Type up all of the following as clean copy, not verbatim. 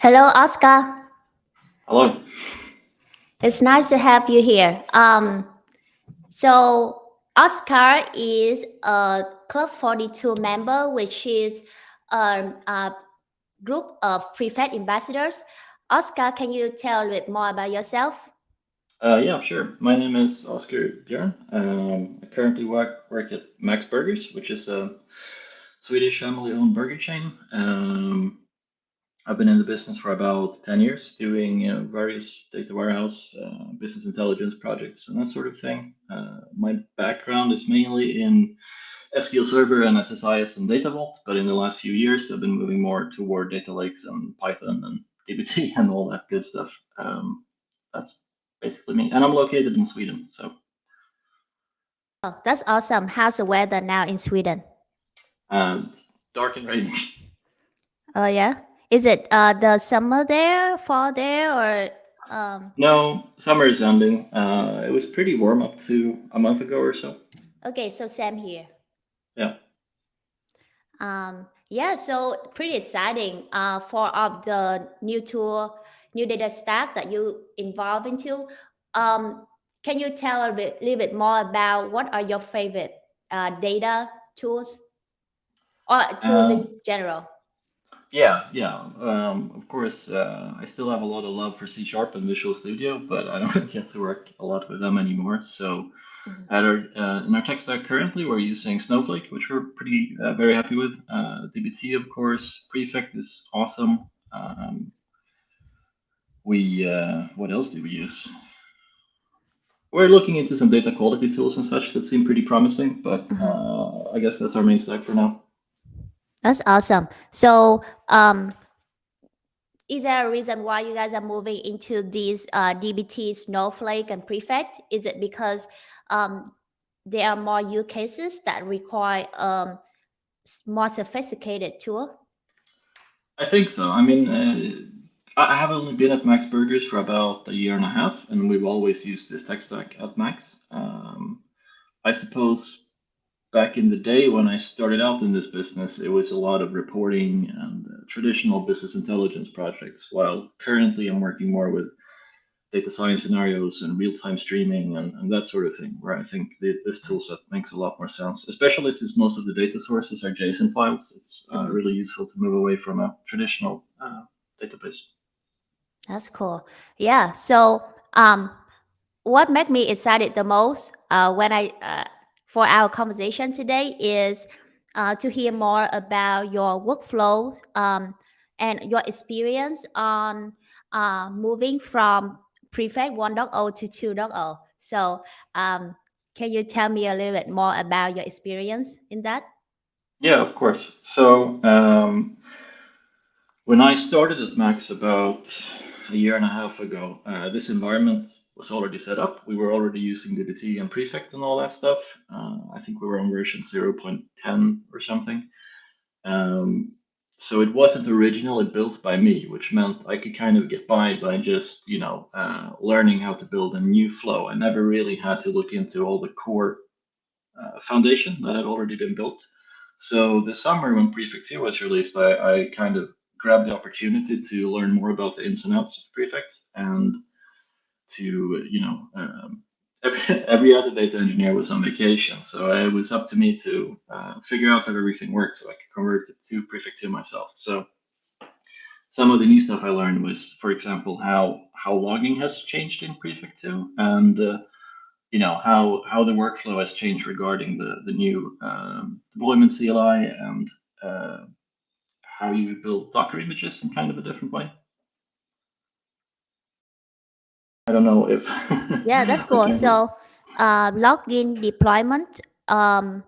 Hello, Oscar. Hello. It's nice to have you here. So Oscar is a Club 42 member, which is a group of Prefect ambassadors. Oscar, can you tell a bit more about yourself? Yeah, sure. My name is Oscar Björn. I currently work at Max Burgers, which is a Swedish family-owned burger chain. I've been in the business for about 10 years, doing various data warehouse, business intelligence projects, and that sort of thing. My background is mainly in SQL Server and SSIS and Data Vault, but in the last few years, I've been moving more toward data lakes and Python and dbt and all that good stuff. That's basically me, and I'm located in Sweden, so Oh, that's awesome. How's the weather now in Sweden? it's dark and rainy. Oh yeah, is it the summer there, fall there, or No, summer is ending. It was pretty warm up to a month ago or so. okay, so same here. Yeah. Yeah, so pretty exciting for of the new tool, new data stack that you involve into. Um, can you tell little bit more about what are your favorite data tools or tools in Um, general? yeah. Of course, I still have a lot of love for C Sharp and Visual Studio, but I don't get to work a lot with them anymore. So Mhm. in our tech stack currently, we're using Snowflake, which we're pretty very happy with. dbt, of course. Prefect is awesome. We what else do we use? We're looking into some data quality tools and such that seem pretty promising, but Mhm. I guess that's our main stack for now. That's awesome. So, is there a reason why you guys are moving into these DBT, Snowflake, and Prefect? Is it because um, there are more use cases that require more sophisticated tool? I think so. I mean, I have only been at Max Burgers for about a year and a half, and we've always used this tech stack at Max. I suppose back in the day when I started out in this business, it was a lot of reporting and traditional business intelligence projects, while currently I'm working more with data science scenarios and real-time streaming and that sort of thing, where I think this tool set makes a lot more sense, especially since most of the data sources are JSON files. It's Mhm. really useful to move away from a traditional database. That's cool. Yeah. So, what made me excited the most when I for our conversation today is to hear more about your workflows and your experience on moving from Prefect 1.0 to 2.0. So, um, can you tell me a little bit more about your experience in that? Yeah, of course. So when I started at Max about a year and a half ago, this environment was already set up. We were already using DBT and Prefect and all that stuff. I think we were on version 0.10 or something. Um, so it wasn't originally built by me, which meant I could kind of get by just, learning how to build a new flow. I never really had to look into all the core foundation that had already been built. So this summer when Prefect 2 was released, I kind of grabbed the opportunity to learn more about the ins and outs of Prefect and to, every other data engineer was on vacation. So it was up to me to figure out how everything worked so I could convert it to Prefect 2 myself. So some of the new stuff I learned was, for example, how logging has changed in Prefect 2 and how the workflow has changed regarding the new deployment CLI and uh, how you build Docker images in kind of a different way. I don't know if Yeah, that's I cool. can't. Re- So, login deployment, and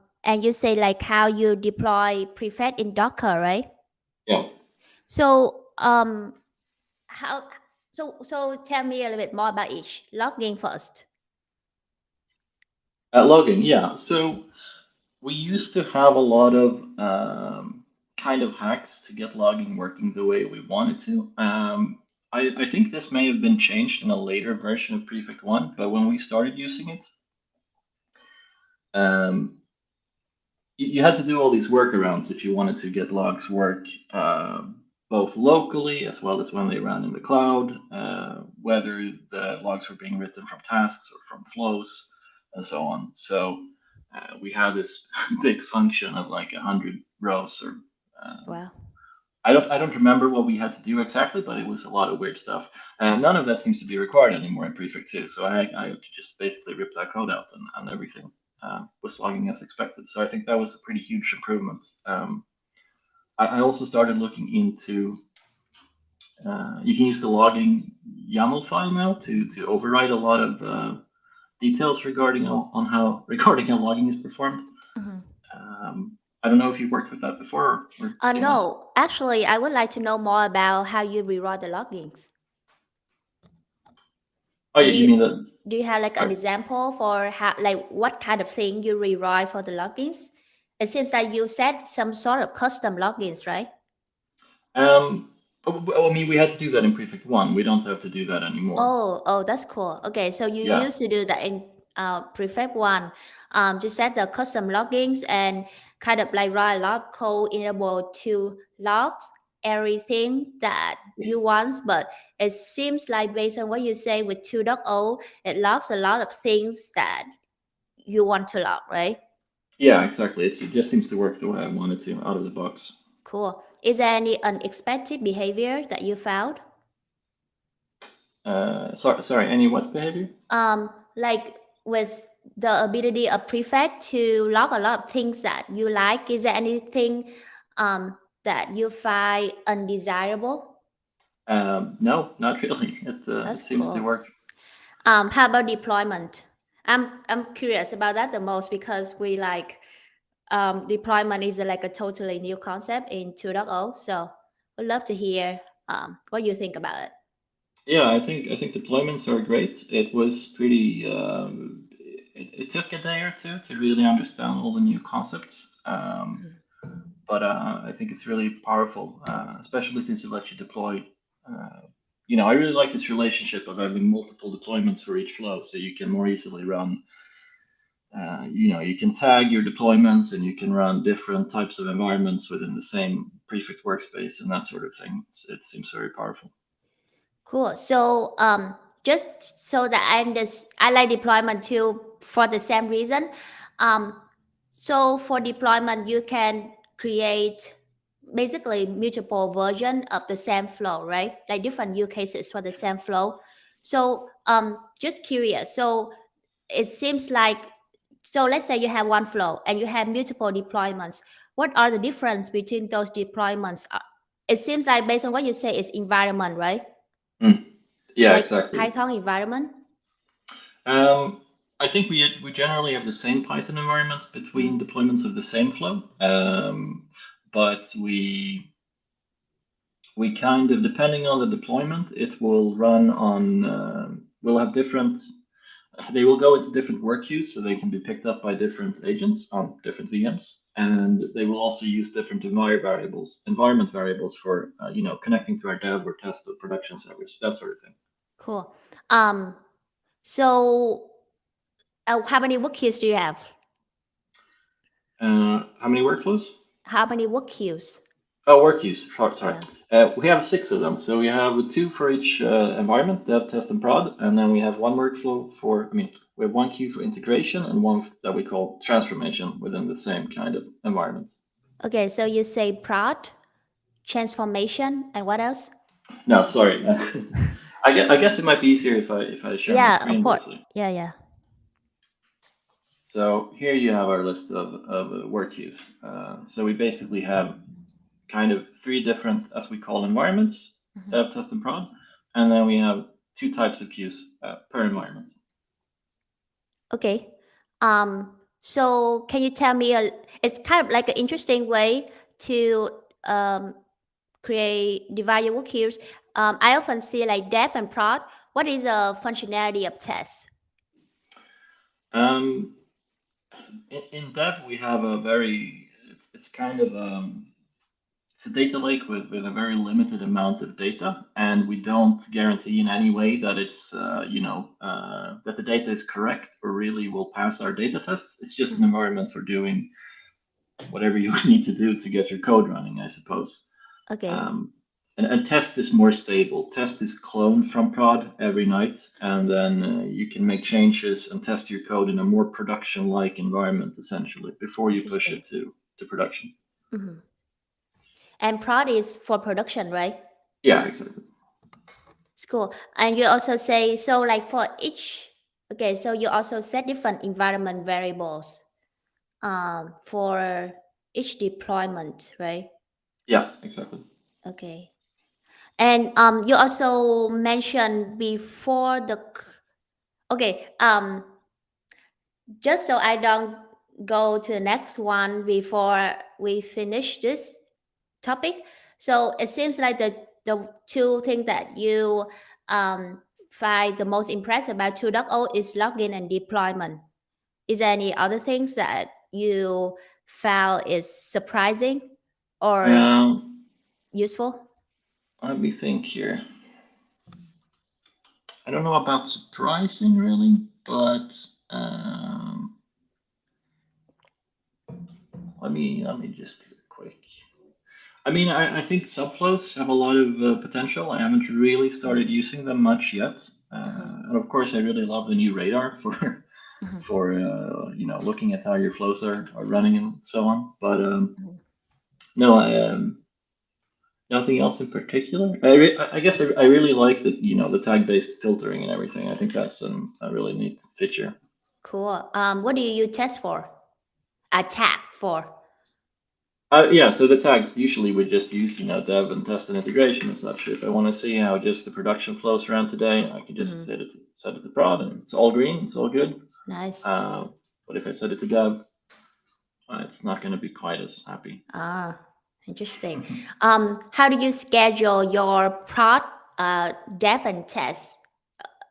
you say like how you deploy Prefect in Docker, right? yeah, So, how? So tell me a little bit more about each. Logging first. logging. Yeah, so we used to have a lot of kind of hacks to get logging working the way we wanted to. I think this may have been changed in a later version of Prefect 1, but when we started using it, um, you had to do all these workarounds if you wanted to get logs work. both locally as well as when they ran in the cloud, whether the logs were being written from tasks or from flows, and so on. So we had this big function of like 100 rows, or Wow. I don't remember what we had to do exactly, but it was a lot of weird stuff. And none of that seems to be required anymore in Prefect 2. So I could just basically rip that code out, and everything was logging as expected. So I think that was a pretty huge improvement. I also started looking into you can use the logging YAML file now to override a lot of details regarding on how regarding how logging is performed. Mhm. I don't know if you've worked with that before or seen that. No, actually, I would like to know more about how you rewrite the logins. Oh, Do you you mean that? do you have like an Sorry. example for how, like, what kind of thing you rewrite for the logins? It seems like you set some sort of custom logins, right? Um, I mean, we had to do that in Prefect 1. We don't have to do that anymore. Oh, that's cool. Okay, so you Yeah. used to do that in Prefect One, to set the custom logins and kind of like write a lot of code enable to logs everything that you want. But it seems like based on what you say with 2.0, it logs a lot of things that you want to log, right? Yeah, exactly. It just seems to work the way I wanted to out of the box. Cool. Is there any unexpected behavior that you found? Sorry, any what behavior? Like with the ability of prefect to log a lot of things that you like, is there anything that you find undesirable? No, not really. It That's seems to cool. work. How about deployment? I'm curious about that the most because we like deployment is like a totally new concept in 2.0. So would love to hear what you think about it. Yeah, I think deployments are great. It was pretty. It took a day or two to really understand all the new concepts. Mhm. But I think it's really powerful, especially since you let you deploy. Uh, I really like this relationship of having multiple deployments for each flow, so you can more easily run. You can tag your deployments, and you can run different types of environments within the same prefect workspace and that sort of thing. It seems very powerful. Cool. So, just so that I like deployment too for the same reason. Um, so for deployment, you can create basically multiple version of the same flow, right? Like different use cases for the same flow. So, just curious. So it seems like, so let's say you have one flow and you have multiple deployments. What are the difference between those deployments? It seems like based on what you say, it's environment, right? Mm. Yeah, Like exactly. Python environment. Um, I think we generally have the same Python environment between Mhm. deployments of the same flow, but we kind of, depending on the deployment, it will run on. We'll have different. They will go into different work queues, so they can be picked up by different agents on different VMs, and they will also use different environment variables for connecting to our dev or test or production servers, that sort of thing. Cool. Um, so how many work queues do you have? How many workflows? How many work queues? Oh, work use. Sorry. Yeah. We have 6 of them. So we have two for each environment, dev, test, and prod. And then we have one workflow we have one queue for integration and one that we call transformation within the same kind of environment. Okay, so you say prod, transformation, and what else? No, sorry. I guess it might be easier if I share my Yeah, of screen course. briefly. Yeah, yeah. So here you have our list of work queues. So we basically have kind of three different, as we call, environments, Mhm. dev, test, and prod. And then we have two types of queues per environment. Okay. So can you tell me it's kind of like an interesting way to create divide your work queues. I often see like dev and prod. What is a functionality of test? Um, in dev, we have it's kind of it's a data lake with a very limited amount of data, and we don't guarantee in any way that that the data is correct or really will pass our data tests. It's just an Mhm. environment for doing whatever you need to do to get your code running, I suppose. Okay. Um, and test is more stable. Test is cloned from prod every night, and then you can make changes and test your code in a more production-like environment, essentially, before you push Interesting. it to production. Hmm. And prod is for production, right? Yeah, exactly. It's cool. And you also say, so like for each, okay, so you also set different environment variables for each deployment, right? Yeah, exactly. Okay. And you also mentioned before okay, just so I don't go to the next one before we finish this topic. So it seems like the two things that you um, find the most impressive about 2.0 is login and deployment. Is there any other things that you found is surprising or Um, useful? Let me think here. I don't know about surprising really, but um, let me just do it quick. I mean, I think subflows have a lot of potential. I haven't really started using them much yet, Mhm, and of course, I really love the new radar for mhm, for looking at how your flows are running and so on. But mhm. no, nothing else in particular. I guess I really like the the tag based filtering and everything. I think that's a really neat feature. Cool. What do you test for? Attack for? Yeah, so the tags usually we just use, dev and test and integration and such. If I want to see how just the production flows around today, I can just Mhm. set it to prod and it's all green, it's all good. Nice. Uh, but if I set it to dev, it's not going to be quite as happy. Ah, interesting. How do you schedule your prod, dev and test?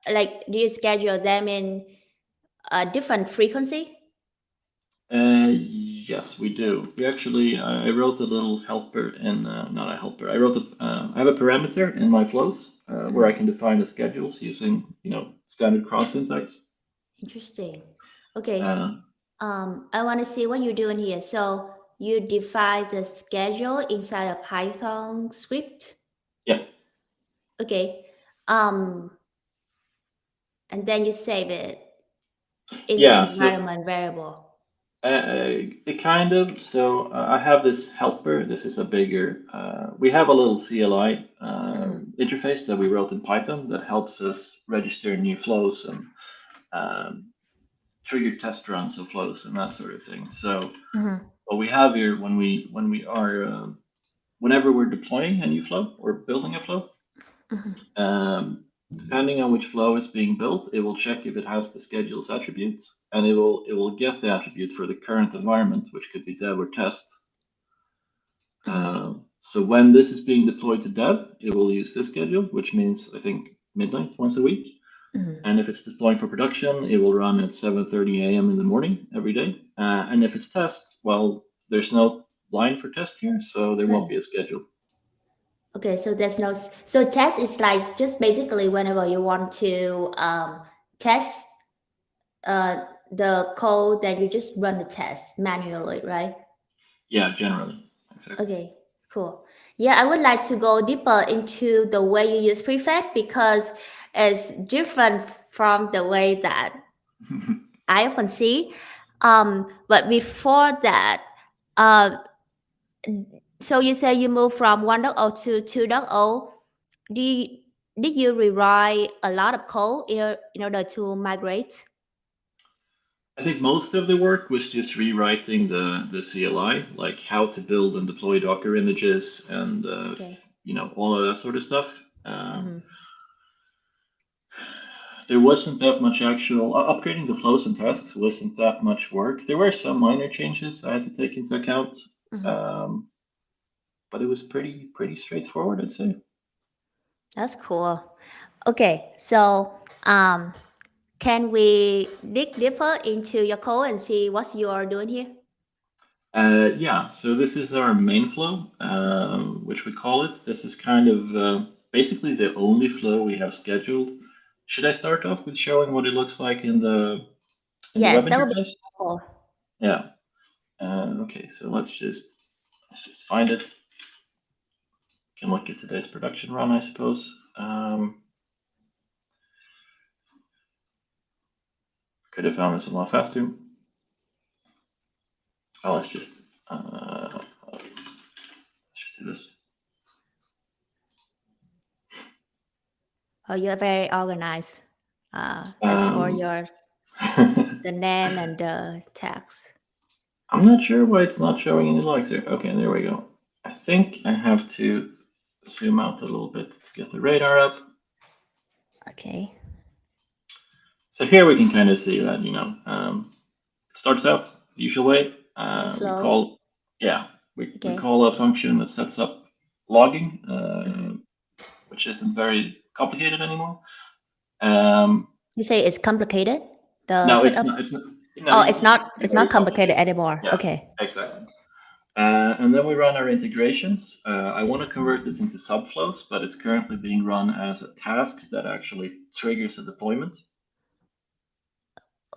Like, do you schedule them in a different frequency? Yes, we do. We actually, I wrote a little helper in, not a helper. I have a parameter in my flows where I Mhm. can define the schedules using, standard cross syntax. Interesting. Okay. Uh, I want to see what you're doing here. So you define the schedule inside a Python script. yeah, Okay. And then you save it in the yeah. So environment variable. it kind of. So I have this helper. This is a bigger. We have a little CLI Mhm, interface that we wrote in Python that helps us register new flows and um, trigger test runs of flows and that sort of thing. So mhm, what we have here when we are whenever we're deploying a new flow or building a flow, mhm, depending on which flow is being built, it will check if it has the schedules attributes, and it will get the attribute for the current environment, which could be dev or test. mhm, So when this is being deployed to dev, it will use this schedule, which means I think midnight once a week. mhm. And if it's deploying for production, it will run at 7:30 a.m. in the morning every day. And if it's test, well, there's no line for test here, so there won't Right. be a schedule. Okay, so there's no so test is like just basically whenever you want to test the code, then you just run the test manually, right? Yeah, generally, exactly. Okay, cool. Yeah, I would like to go deeper into the way you use prefect because it's different from the way that I often see. But before that, uh, so you say you moved from 1.0 to 2.0. Do you, did you rewrite a lot of code in order to migrate? I think most of the work was just rewriting the CLI, like how to build and deploy Docker images and Okay. all of that sort of stuff. Mm-hmm. There wasn't that much actual upgrading the flows and tasks wasn't that much work. There were some minor changes I had to take into account, Mm-hmm. um, but it was pretty straightforward, I'd say. That's cool. Okay, so um, can we dig deeper into your code and see what you are doing here? Yeah, so this is our main flow, which we call it. This is kind of basically the only flow we have scheduled. Should I start off with showing what it looks like in the web Yes, that would be interface? helpful. Yeah. Okay, so let's just find it. Can look at today's production run, I suppose. Could have found this a lot faster. Oh, let's just do this. Oh, you're very organized. As for your the name and the text. I'm not sure why it's not showing any logs here. Okay, there we go. I think I have to zoom out a little bit to get the radar up. Okay. So here we can kind of see that, it starts out the usual way. In We flow. call, yeah, we Okay. call a function that sets up logging, Mm-hmm. which isn't very complicated anymore. Um, You say it's complicated. The no, it's setup. not. It's not. No, Oh, you, it's you not. can do It's very not complicated complicated. anymore. Yeah, Okay. exactly. And then we run our integrations. I want to convert this into subflows, but it's currently being run as a task that actually triggers a deployment.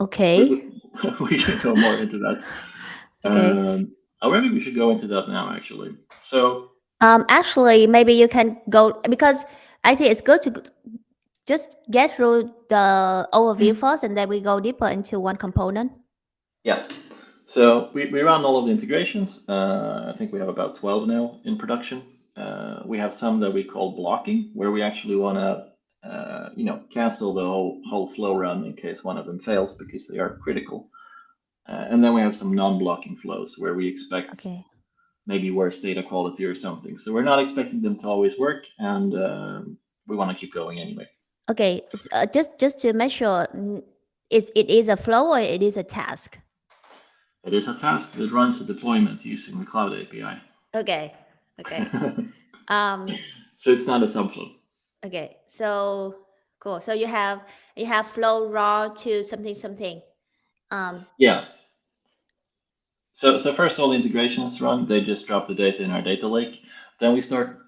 We, Okay. we, we can go more into that. Okay. Maybe we should go into that now, actually. So, Actually, maybe you can go because I think it's good to just get through the overview mm, first, and then we go deeper into one component. yeah. So we run all of the integrations. I think we have about 12 now in production. We have some that we call blocking, where we actually want to, cancel the whole flow run in case one of them fails because they are critical. And then we have some non-blocking flows where we expect Okay. maybe worse data quality or something. So we're not expecting them to always work, and we want to keep going anyway. Okay. Just to make sure, is it is a flow or it is a task? It is a task that runs the deployment using the Cloud API. Okay. Okay. Um. So it's not a subflow. Okay. So cool. So you have flow raw to something something. Um. Yeah. So first all the integrations run, they just drop the data in our data lake. Then we start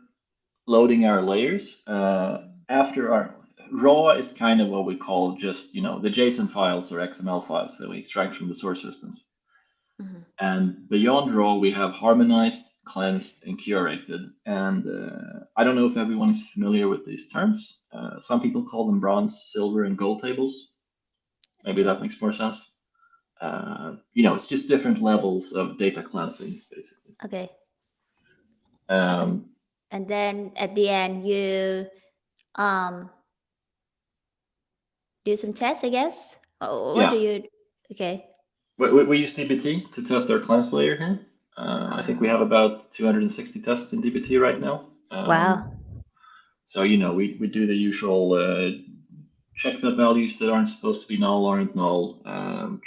loading our layers. After our raw is kind of what we call just, the JSON files or XML files that we extract from the source systems. Mhm. And beyond raw, we have harmonized, cleansed, and curated. And I don't know if everyone is familiar with these terms. Some people call them bronze, silver, and gold tables. Maybe that Okay. makes more sense. It's just different levels of data cleansing, basically. Okay. Awesome. Um, And then at the end, you um do some tests, I guess. Oh, what do yeah, you? Okay. we use dbt to test our cleanse layer here. I think we Uh, have about 260 tests in dbt right now. wow. So, we do the usual check that values that aren't supposed to be null aren't null,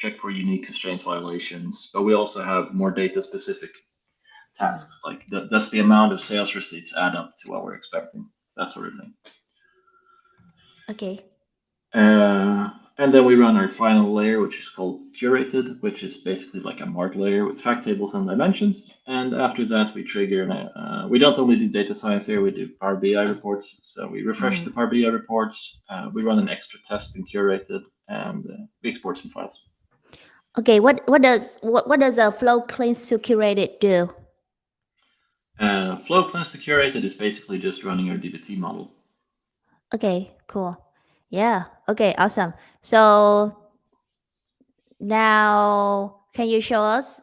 check for unique constraint violations, but we also have more data specific Mhm. tasks, like does the amount of sales receipts add up to what we're expecting, that sort of thing. Okay. And then we run our final layer, which is called curated, which is basically like a mark layer with fact tables and dimensions. And after that, we trigger, we don't only do data science here, we do Power BI reports. So we refresh the Mhm. Power BI reports, we run an extra test in curated, and we export some files. Okay. What does a flow cleanse to curated do? Flow cleanse to curated is basically just running your DBT model. Okay. Cool. Yeah. Okay. Awesome. So now, can you show us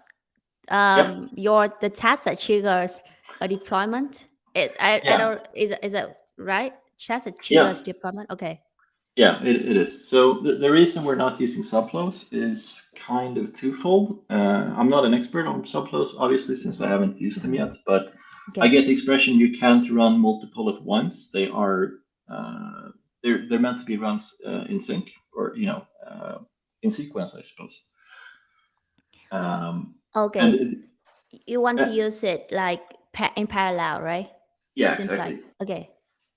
Yep. the task that triggers a deployment? I Yeah. don't is it right? Task that Yeah. triggers deployment. Okay. Yeah, it is. So the reason we're not using subflows is kind of twofold. I'm not an expert on subflows, obviously, since I haven't used them Mhm. yet, but I Okay. get the expression you can't run multiple at once. They are uh, they're meant to be runs in sync or in sequence, I suppose. Um, and Okay. it, You want to uh, use it like in parallel, right? yeah, Seems like exactly. okay.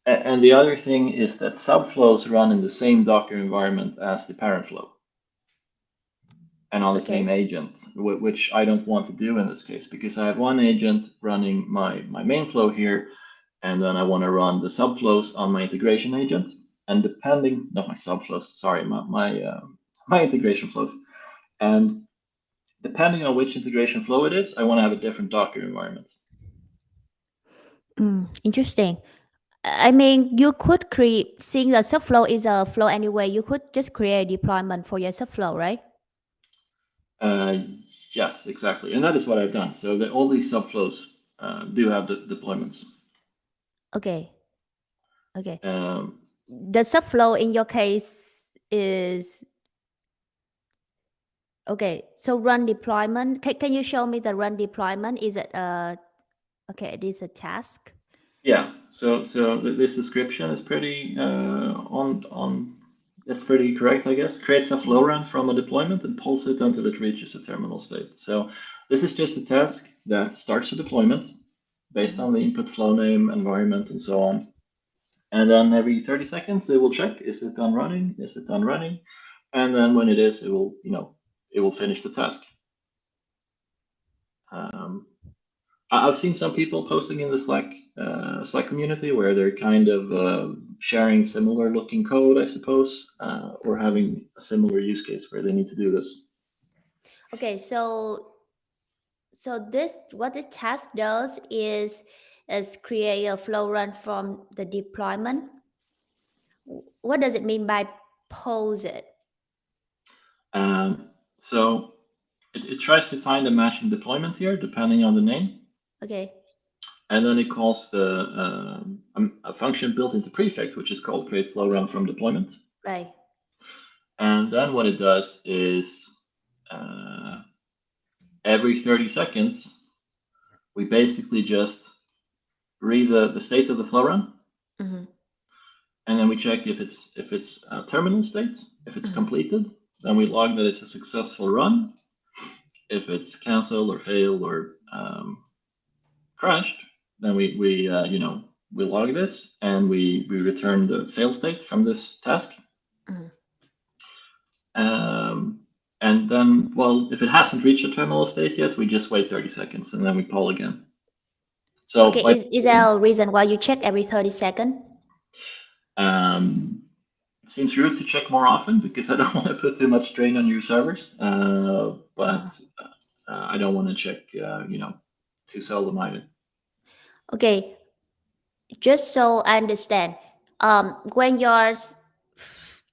And the other thing is that subflows run in the same Docker environment as the parent flow, and on the same Okay. agent, which I don't want to do in this case because I have one agent running my main flow here, and then I want to run the subflows on my integration agent. And depending, not my subflows, sorry, my integration flows. And depending on which integration flow it is, I want to have a different Docker environment. Interesting. I mean, you could create, seeing the subflow is a flow anyway, you could just create a deployment for your subflow, right? Uh, yes, exactly, and that is what I've done. So all these subflows do have the deployments. Okay. Okay. Um, The subflow in your case is okay. So run deployment. Can you show me the run deployment? Is it okay, it is a task. yeah, so this description is pretty on. That's pretty correct, I guess. Creates a flow Mhm. run from a deployment and pulls it until it reaches a terminal state. So this is just a task that starts a deployment based Mhm. on the input flow name, environment, and so on. And then every 30 seconds, it will check, is it done running? Is it done running? And then when it is, it will, it will finish the task. Um, I've seen some people posting in the Slack community where they're kind of sharing similar looking code, I suppose, or having a similar use case where they need to do this. Okay, so this what the task does is create a flow run from the deployment. What does it mean by pose it? So it tries to find a matching deployment here, depending on the name. Okay, And then it calls a function built into Prefect, which is called create flow run from deployment. right. And then what it does is uh, every 30 seconds, we basically just read the state of the flow run, Mm-hmm. and then we check if it's a terminal state, if it's Mm-hmm. completed, then we log that it's a successful run. If it's canceled or failed or crashed, then we log this and we return the fail state from this task. Mm-hmm. Um, and then, well, if it hasn't reached a terminal state yet, we just wait 30 seconds and then we poll again. So Okay, by is there a reason why you check every 30 seconds? um, it seems rude to check more often because I don't want to put too much strain on your servers, Uh, but I don't want to check, too seldom either. okay, just so I understand, when your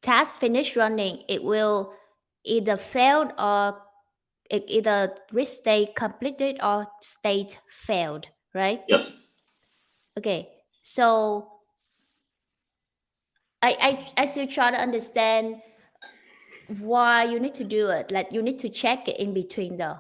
task finish running, it will either failed or it either reach state completed or state failed, right? Yes. Okay, so I still try to understand why you need to do it. Like you need to check it in between though.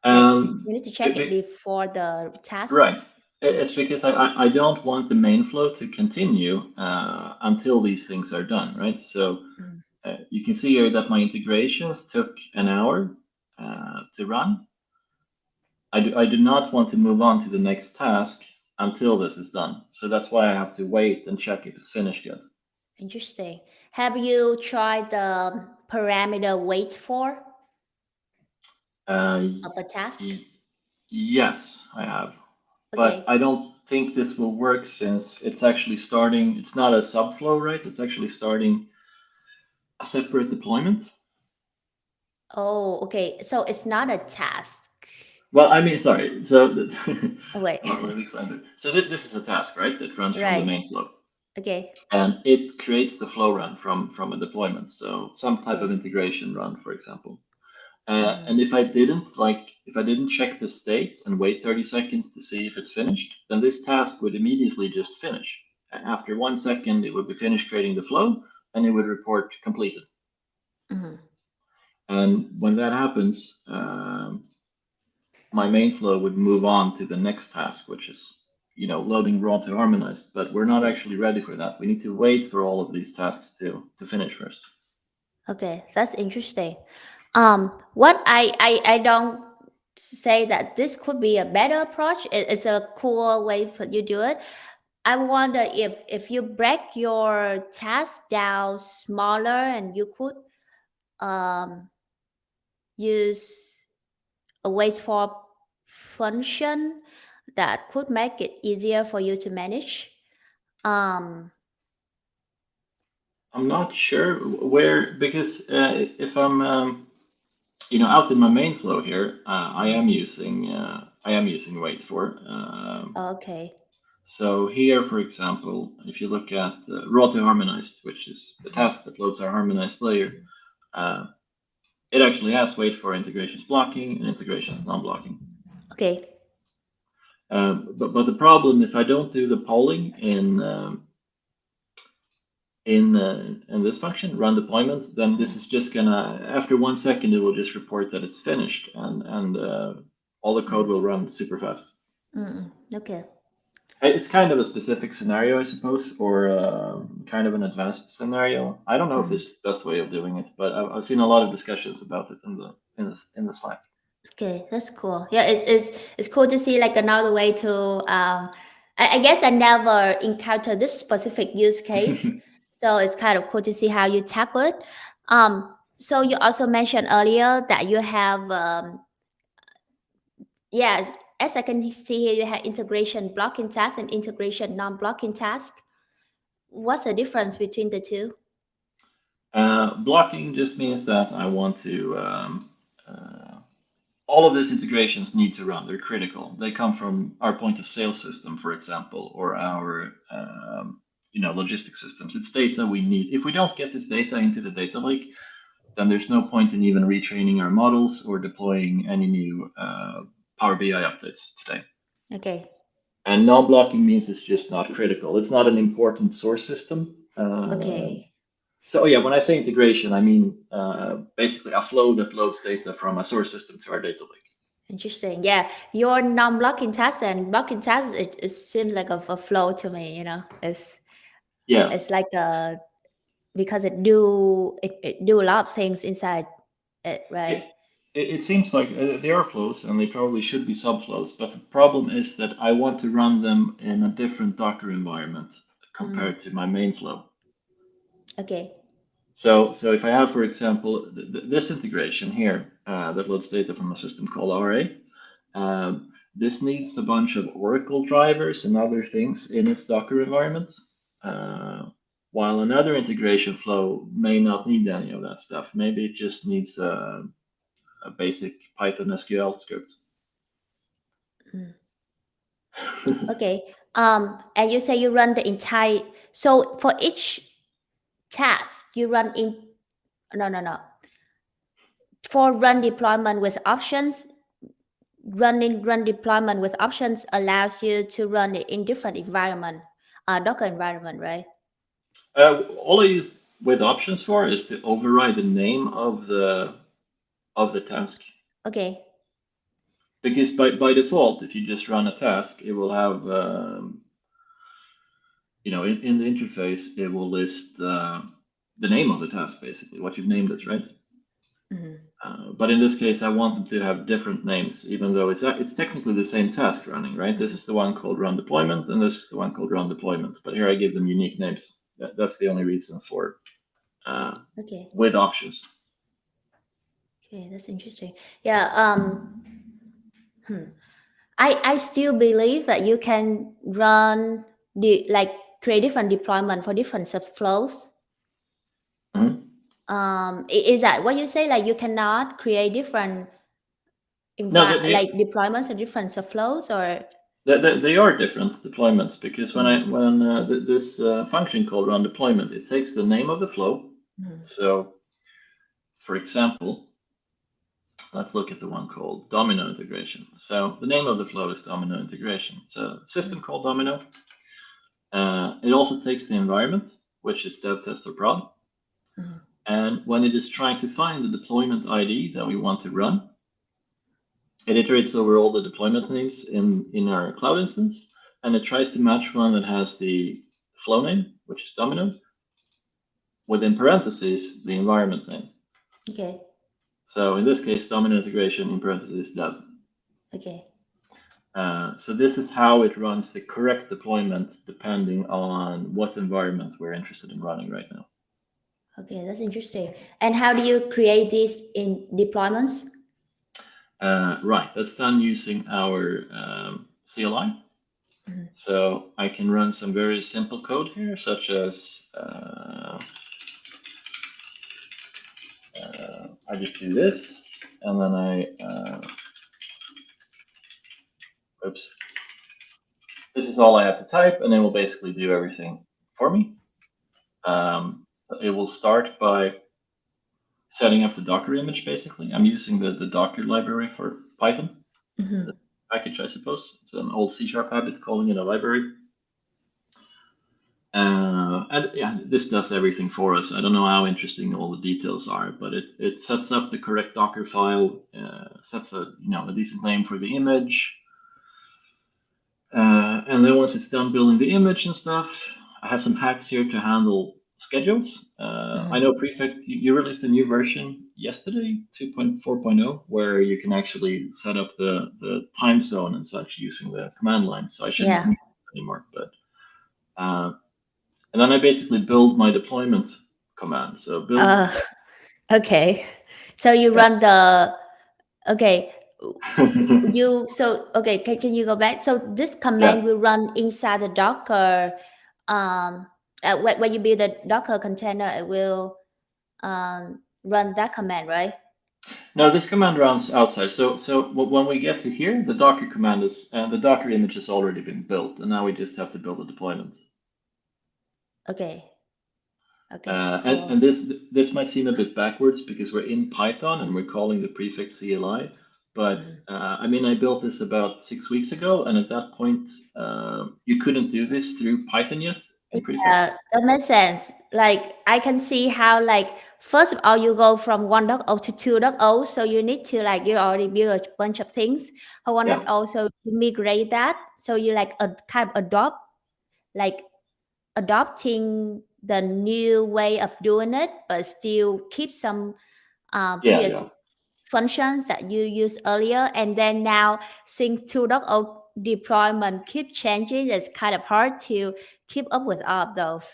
Like Um, you need to be- check it be- before the task right. It's finish. because I don't want the main flow to continue until these things are done, right? So Mm. you can see here that my integrations took an hour to run. I do not want to move on to the next task until this is done. So that's why I have to wait and check if it's finished yet. Interesting. Have you tried the parameter wait for Uh, of a task? y- yes, I have. But Okay. I don't think this will work since it's actually starting, it's not a subflow, right? It's actually starting a separate deployment. Oh, okay. So it's not a task. Well, I mean, sorry. So Oh, wait. let me explain it. So this is a task, right? That runs from the Right. main flow. Okay. And it creates the flow run from a deployment. So some type of Okay. integration run, for example. Mm-hmm. And if I didn't check the state and wait 30 seconds to see if it's finished, then this task would immediately just finish. And after 1 second, it would be finished creating the flow, and it would report completed. Mm-hmm. And when that happens, my main flow would move on to the next task, which is loading raw to harmonized. But we're not actually ready for that. We need to wait for all of these tasks to finish first. Okay, that's interesting. What I don't say that this could be a better approach. It's a cool way for you do it. I wonder if you break your task down smaller and you could um use a wait for function that could make it easier for you to manage. Um, I'm not sure where because if I'm out in my main flow here, I mhm, am using I am using wait for. Okay. So here, for example, if you look at raw to harmonized, which is the task that loads our harmonized layer, uh, it actually has wait for integrations blocking and integrations non-blocking. Okay. But the problem, if I don't do the polling in this function, run deployment, then this is just gonna, after 1 second, it will just report that it's finished, and all the code will run super fast. Okay. It's kind of a specific scenario, I suppose, or kind of an advanced scenario. I don't know if this is the best way of doing it, but I've seen a lot of discussions about it in the Slack. Okay, that's cool. Yeah, it's cool to see like another way to. I guess I never encountered this specific use case, so it's kind of cool to see how you tackle it. So you also mentioned earlier that you have, yeah, as I can see here, you have integration blocking task and integration non-blocking task. What's the difference between the two? Blocking just means that I want to. Uh, all of these integrations need to run. They're critical. They come from our point of sale system, for example, or our logistic systems. It's data we need. If we don't get this data into the data lake, then there's no point in even retraining our models or deploying any new Power BI updates today. Okay. And non-blocking means it's just not critical. It's not an important source system. Okay. So yeah, when I say integration, I mean basically a flow that loads data from a source system to our data lake. Interesting. Yeah, your non-blocking task and blocking task, it seems like a flow to me. Yeah, It's like a because it do a lot of things inside it, right? it seems like they are flows and they probably should be subflows, but the problem is that I want to run them in a different Docker environment compared to my main flow. Okay. So if I have, for example, this integration here that loads data from a system called RA, this needs a bunch of Oracle drivers and other things in its Docker environment, while another integration flow may not need any of that stuff. Maybe it just needs a basic Python SQL script. Okay. And you say you run the entire. So for each task, you run in. No, no, no. For run deployment with options, run deployment with options allows you to run it in different environment, Docker environment, right? All I use with options for is to override the name of the task. Okay. Because by default, if you just run a task, it will have, in the interface, it will list the name of the task, basically, what you've named it, right? But in this case, I wanted to have different names, even though it's technically the same task running, right? This is the one called run deployment, and this is the one called run deployment. But here I give them unique names. That's the only reason for Okay. with options. Okay, that's interesting. Yeah. I still believe that you can run like create different deployment for different subflows. Mhm. Is that what you say? Like you cannot create different No, like deployments of different subflows, or they are different deployments because when this function called run deployment, it takes the name of the flow. So, for example, let's look at the one called domino integration. So the name of the flow is domino integration. It's a system called domino. It also takes the environment, which is dev, test, or prod. And when it is trying to find the deployment ID that we want to run, it iterates over all the deployment names in our cloud instance, and it tries to match one that has the flow name, which is domino, within parentheses, the environment name. okay, So in this case, domino integration in parentheses dev. okay, So this is how it runs the correct deployment depending on what environment we're interested in running right now. okay. That's interesting. And how do you create these in deployments? Right, that's done using our CLI. So I can run some very simple code here, such as I just do this, and then I this is all I have to type, and it will basically do everything for me. It will start by setting up the Docker image, basically. I'm using the Docker library for Python, the Mhm. package, I suppose. It's an old C# habit calling it a library. And yeah, this does everything for us. I don't know how interesting all the details are, but it sets up the correct Docker file, sets a decent name for the image, and then once it's done building the image and stuff, I have some hacks here to handle schedules. I Mhm. know Prefect, you released a new version yesterday, 2.4.0, where you can actually set up the time zone and such using the command line. So I shouldn't Yeah. need it anymore. But and then I basically build my deployment command. So build. Uh, okay. So you Yeah. run the okay. You so okay. Can you go back? So this Yeah. command will run inside the Docker. Um, when you build a Docker container, it will run that command, right? No, this command runs outside. So when we get to here, the Docker command is the Docker image has already been built, and now we just have to build a deployment. Okay. Okay. And Cool. this might seem a bit backwards because we're in Python and we're calling the prefix CLI. But Mhm. I mean, I built this about 6 weeks ago, and at that point, you couldn't do this through Python yet in Prefect. That makes sense. Like I can see how like first of all you go from 1.0 to 2.0, so you need to like you already build a bunch of things. For Yeah, 1.0, so you migrate that, so you like a kind of like adopting the new way of doing it, but still keep some yeah, previous yeah. functions that you used earlier. And then now since 2.0 deployment keep changing, it's kind of hard to keep up with all of those.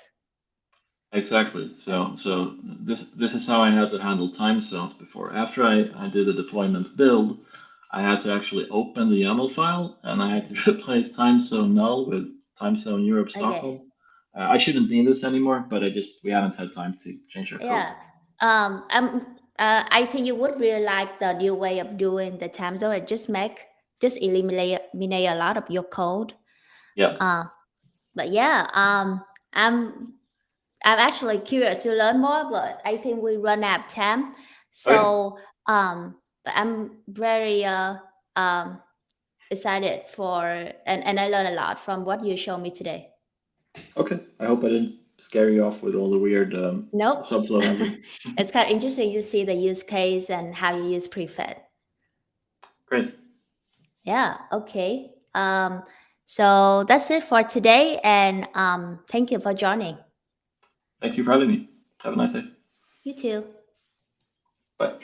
Exactly. Yeah. So this is how I had to handle time zones before. After I did a deployment build, I had to actually open the YAML file and I had to replace time zone null with time zone Europe Okay. Stockholm. I shouldn't need this anymore, but we haven't had time to change our code. Yeah. I think you would really like the new way of doing the time zone. It just eliminate a lot of your code. Yeah. Uh, but yeah, I'm I'm actually curious to learn more, but I think we run out of time. Okay. So but I'm very um excited for and I learned a lot from what you showed me today. Okay. I hope I didn't scare you off with all the weird Nope. subflow handling. It's kind of interesting to see the use case and how you use prefect. Great. Yeah, okay. So that's it for today, and thank you for joining. Thank you for having me. Have a nice day. You too. Bye.